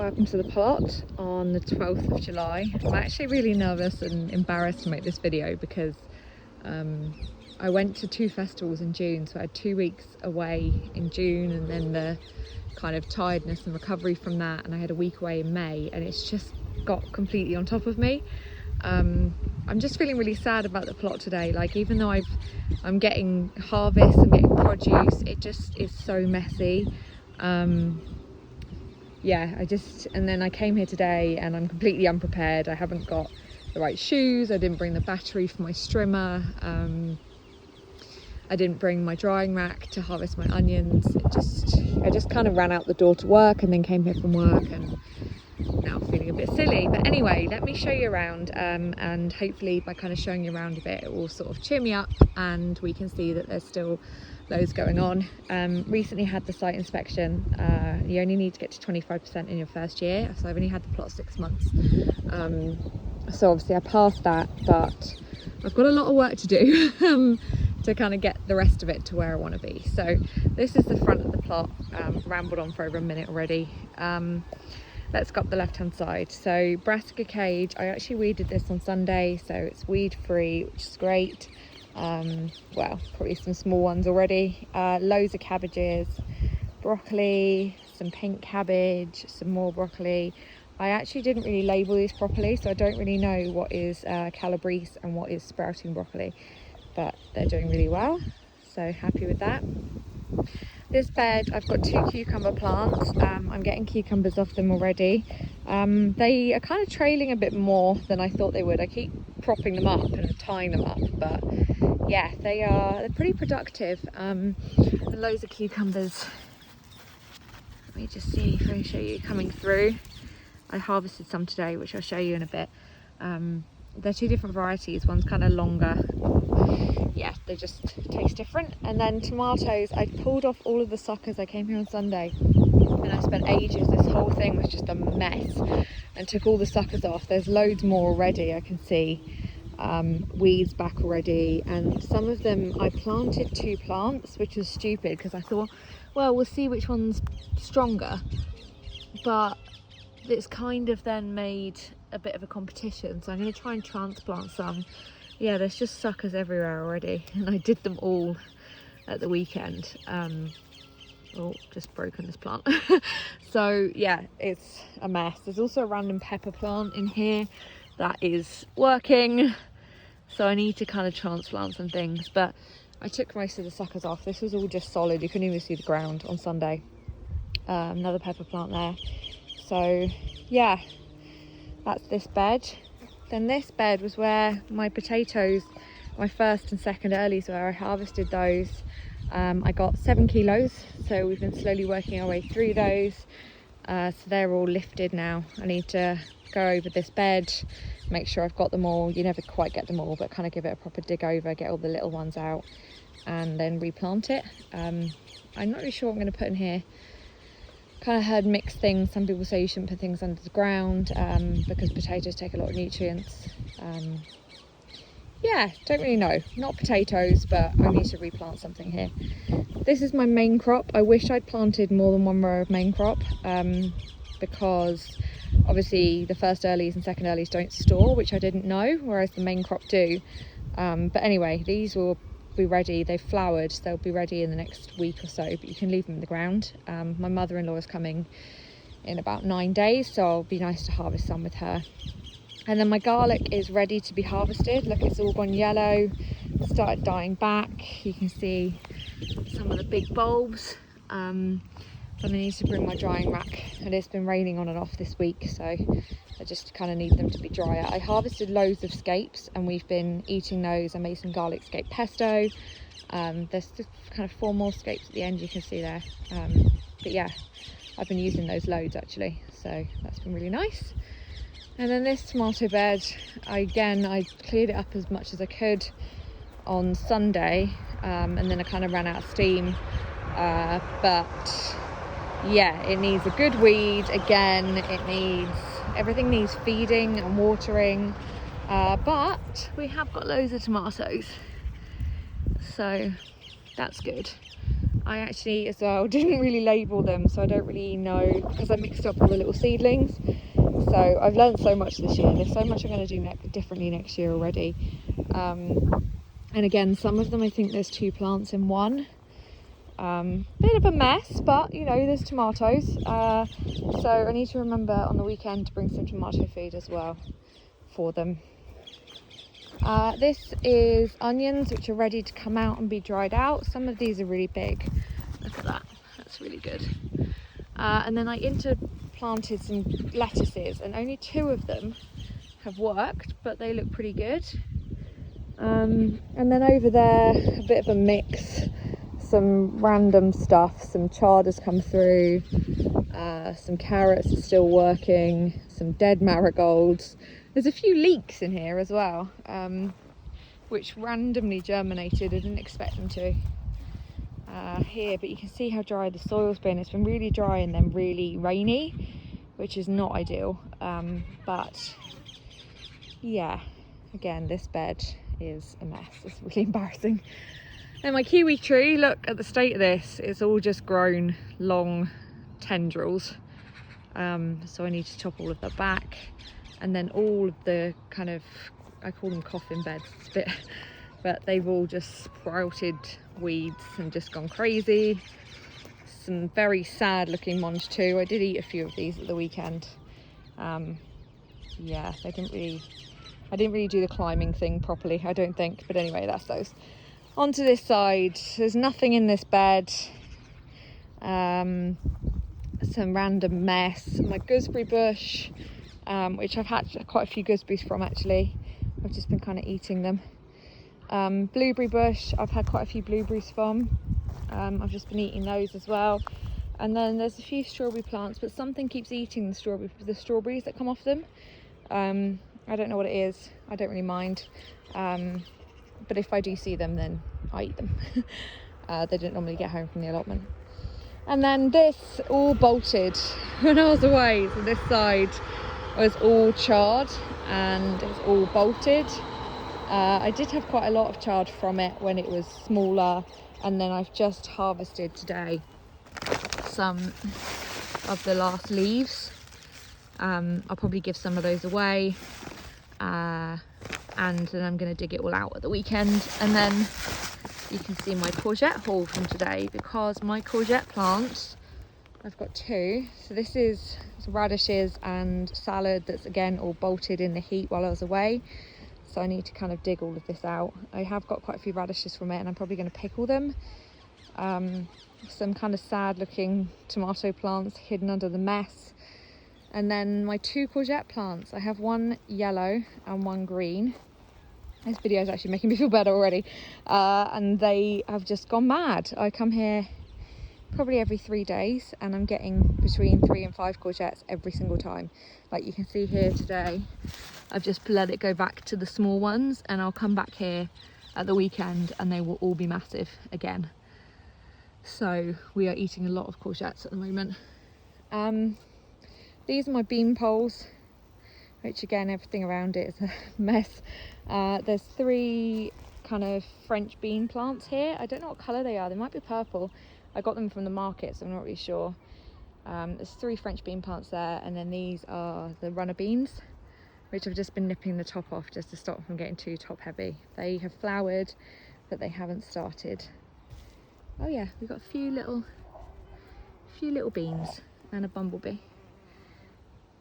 welcome to the plot on the 12th of July. I'm actually really nervous and embarrassed to make this video because I went to 2 festivals in June, so I had 2 weeks away in June and then the kind of tiredness and recovery from that, and I had a week away in May, and it's just got completely on top of me. I'm just feeling really sad about the plot today. Like, even though I'm getting harvest, I'm getting produce, it just is so messy. Yeah, and then I came here today and I'm completely unprepared. I haven't got the right shoes, I didn't bring the battery for my strimmer, I didn't bring my drying rack to harvest my onions. I just kind of ran out the door to work and then came here from work, and now feeling a bit silly. But anyway, let me show you around, and hopefully by kind of showing you around a bit it will sort of cheer me up and we can see that there's still loads going on. Recently had the site inspection. You only need to get to 25% in your first year, so I've only had the plot 6 months, so obviously I passed that, but I've got a lot of work to do to kind of get the rest of it to where I want to be. So this is the front of the plot. Rambled on for over a minute already. Let's go up the left hand side. So brassica cage, I actually weeded this on Sunday, so it's weed free, which is great. Well, probably some small ones already. Loads of cabbages, broccoli, some pink cabbage, some more broccoli. I actually didn't really label these properly, so I don't really know what is calabrese and what is sprouting broccoli, but they're doing really well, so happy with that. This bed, I've got 2 cucumber plants. I'm getting cucumbers off them already. They are kind of trailing a bit more than I thought they would. I keep propping them up and tying them up, but yeah, they're pretty productive. And loads of cucumbers. Let me just see if I can show you coming through. I harvested some today, which I'll show you in a bit. They're 2 different varieties. One's kind of longer. Yeah, they just taste different. And then tomatoes, I pulled off all of the suckers. I came here on Sunday and I spent ages. This whole thing was just a mess, and took all the suckers off. There's loads more already, I can see. Weeds back already, and some of them I planted 2 plants, which was stupid because I thought, well, we'll see which one's stronger, but it's kind of then made a bit of a competition, so I'm going to try and transplant some. Yeah, there's just suckers everywhere already, and I did them all at the weekend. Oh, just broken this plant. So yeah, it's a mess. There's also a random pepper plant in here that is working, so I need to kind of transplant some things, but I took most of the suckers off. This was all just solid, you couldn't even see the ground on Sunday. Another pepper plant there. So yeah, that's this bed. Then this bed was where my potatoes, my first and second earlies, where I harvested those. I got 7 kilos, so we've been slowly working our way through those. So they're all lifted now. I need to go over this bed, make sure I've got them all. You never quite get them all, but kind of give it a proper dig over, get all the little ones out, and then replant it. I'm not really sure what I'm going to put in here. Kind of heard mixed things. Some people say you shouldn't put things under the ground because potatoes take a lot of nutrients. Yeah, don't really know. Not potatoes, but I need to replant something here. This is my main crop. I wish I'd planted more than 1 row of main crop because obviously the first earlies and second earlies don't store, which I didn't know, whereas the main crop do. But anyway, these will be ready. They've flowered, so they'll be ready in the next week or so, but you can leave them in the ground. My mother-in-law is coming in about 9 days, so it'll be nice to harvest some with her. And then my garlic is ready to be harvested. Look, it's all gone yellow, started dying back. You can see some of the big bulbs. But I need to bring my drying rack, and it's been raining on and off this week, so I just kind of need them to be drier. I harvested loads of scapes and we've been eating those. I made some garlic scape pesto. There's just kind of 4 more scapes at the end, you can see there. But yeah, I've been using those loads actually, so that's been really nice. And then this tomato bed, I cleared it up as much as I could on Sunday, and then I kind of ran out of steam. But yeah, it needs a good weed again. Everything needs feeding and watering, but we have got loads of tomatoes, so that's good. I actually as well didn't really label them, so I don't really know, because I mixed up all the little seedlings. So I've learned so much this year. There's so much I'm going to do differently next year already. And again, some of them, I think there's 2 plants in one. Bit of a mess, but you know, there's tomatoes. So I need to remember on the weekend to bring some tomato feed as well for them. This is onions, which are ready to come out and be dried out. Some of these are really big. Look at that, that's really good. And then I interplanted some lettuces, and only 2 of them have worked, but they look pretty good. And then over there, a bit of a mix, some random stuff. Some chard has come through, some carrots are still working, some dead marigolds. There's a few leeks in here as well, which randomly germinated. I didn't expect them to here, but you can see how dry the soil's been. It's been really dry and then really rainy, which is not ideal. But yeah, again, this bed is a mess. It's really embarrassing. And my kiwi tree, look at the state of this. It's all just grown long tendrils. So I need to chop all of that back. And then all of the kind of, I call them coffin beds, but they've all just sprouted weeds and just gone crazy. Some very sad looking ones too. I did eat a few of these at the weekend. Yeah, I didn't really do the climbing thing properly, I don't think. But anyway, that's those. Onto this side, there's nothing in this bed. Some random mess. My gooseberry bush, which I've had quite a few gooseberries from actually. I've just been kind of eating them. Blueberry bush, I've had quite a few blueberries from. I've just been eating those as well. And then there's a few strawberry plants, but something keeps eating the strawberries that come off them. I don't know what it is. I don't really mind. But if I do see them, then I eat them. They don't normally get home from the allotment. And then this all bolted when I was away. So this side was all chard and it's all bolted. I did have quite a lot of chard from it when it was smaller, and then I've just harvested today some of the last leaves. I'll probably give some of those away, and then I'm going to dig it all out at the weekend. And then you can see my courgette haul from today, because my courgette plants, I've got 2. So this is radishes and salad that's again all bolted in the heat while I was away. So I need to kind of dig all of this out. I have got quite a few radishes from it, and I'm probably going to pickle them. Some kind of sad looking tomato plants hidden under the mess. And then my 2 courgette plants. I have one yellow and one green. This video is actually making me feel better already. And they have just gone mad. I come here probably every 3 days, and I'm getting between 3 and 5 courgettes every single time. Like you can see here today, I've just let it go back to the small ones, and I'll come back here at the weekend and they will all be massive again. So we are eating a lot of courgettes at the moment. These are my bean poles, which again, everything around it is a mess. There's 3 kind of French bean plants here. I don't know what colour they are. They might be purple. I got them from the market, so I'm not really sure. There's 3 French bean plants there, and then these are the runner beans, which I've just been nipping the top off just to stop them from getting too top heavy. They have flowered, but they haven't started. Oh yeah, we've got a few little beans and a bumblebee.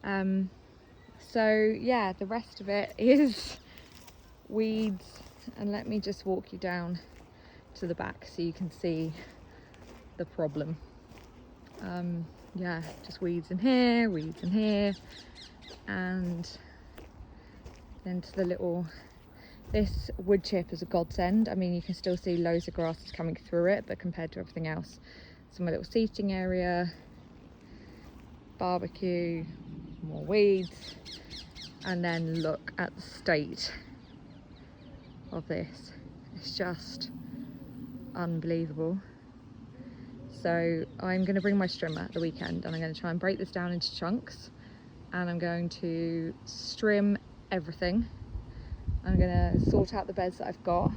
So yeah, the rest of it is weeds, and let me just walk you down to the back so you can see the problem. Yeah, just weeds in here, and then to the little, this wood chip is a godsend. I mean, you can still see loads of grasses coming through it, but compared to everything else, so my little seating area, barbecue, more weeds, and then look at the state of this. It's just unbelievable. So I'm going to bring my strimmer at the weekend, and I'm going to try and break this down into chunks, and I'm going to strim everything. I'm going to sort out the beds that I've got,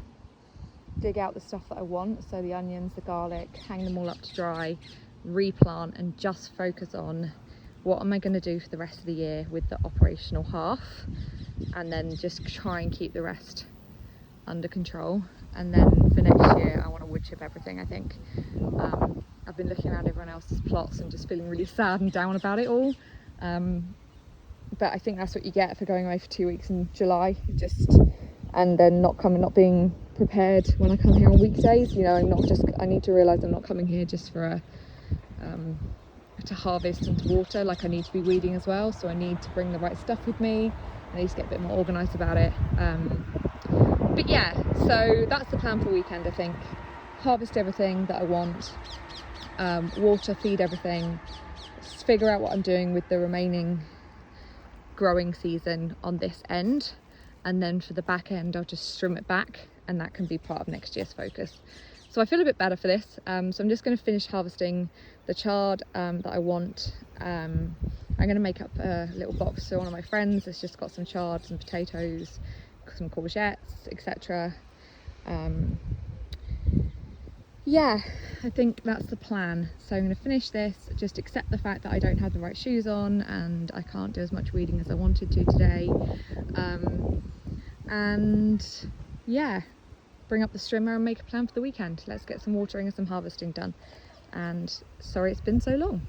dig out the stuff that I want, so the onions, the garlic, hang them all up to dry, replant, and just focus on what am I going to do for the rest of the year with the operational half, and then just try and keep the rest under control. And then for next year I want to wood chip everything, I think. I've been looking around everyone else's plots and just feeling really sad and down about it all, but I think that's what you get for going away for 2 weeks in July, and then not being prepared when I come here on weekdays. You know, I need to realise I'm not coming here just for to harvest and to water. Like, I need to be weeding as well, so I need to bring the right stuff with me. I need to get a bit more organised about it. But yeah, so that's the plan for the weekend, I think. Harvest everything that I want, water, feed everything, figure out what I'm doing with the remaining growing season on this end, and then for the back end I'll just trim it back, and that can be part of next year's focus. So I feel a bit better for this, so I'm just going to finish harvesting the chard that I want. I'm going to make up a little box for one of my friends that's just got some chard, some potatoes, some courgettes, etc. Yeah, I think that's the plan. So I'm going to finish this, just accept the fact that I don't have the right shoes on and I can't do as much weeding as I wanted to today, and yeah, bring up the strimmer and make a plan for the weekend. Let's get some watering and some harvesting done. And sorry it's been so long.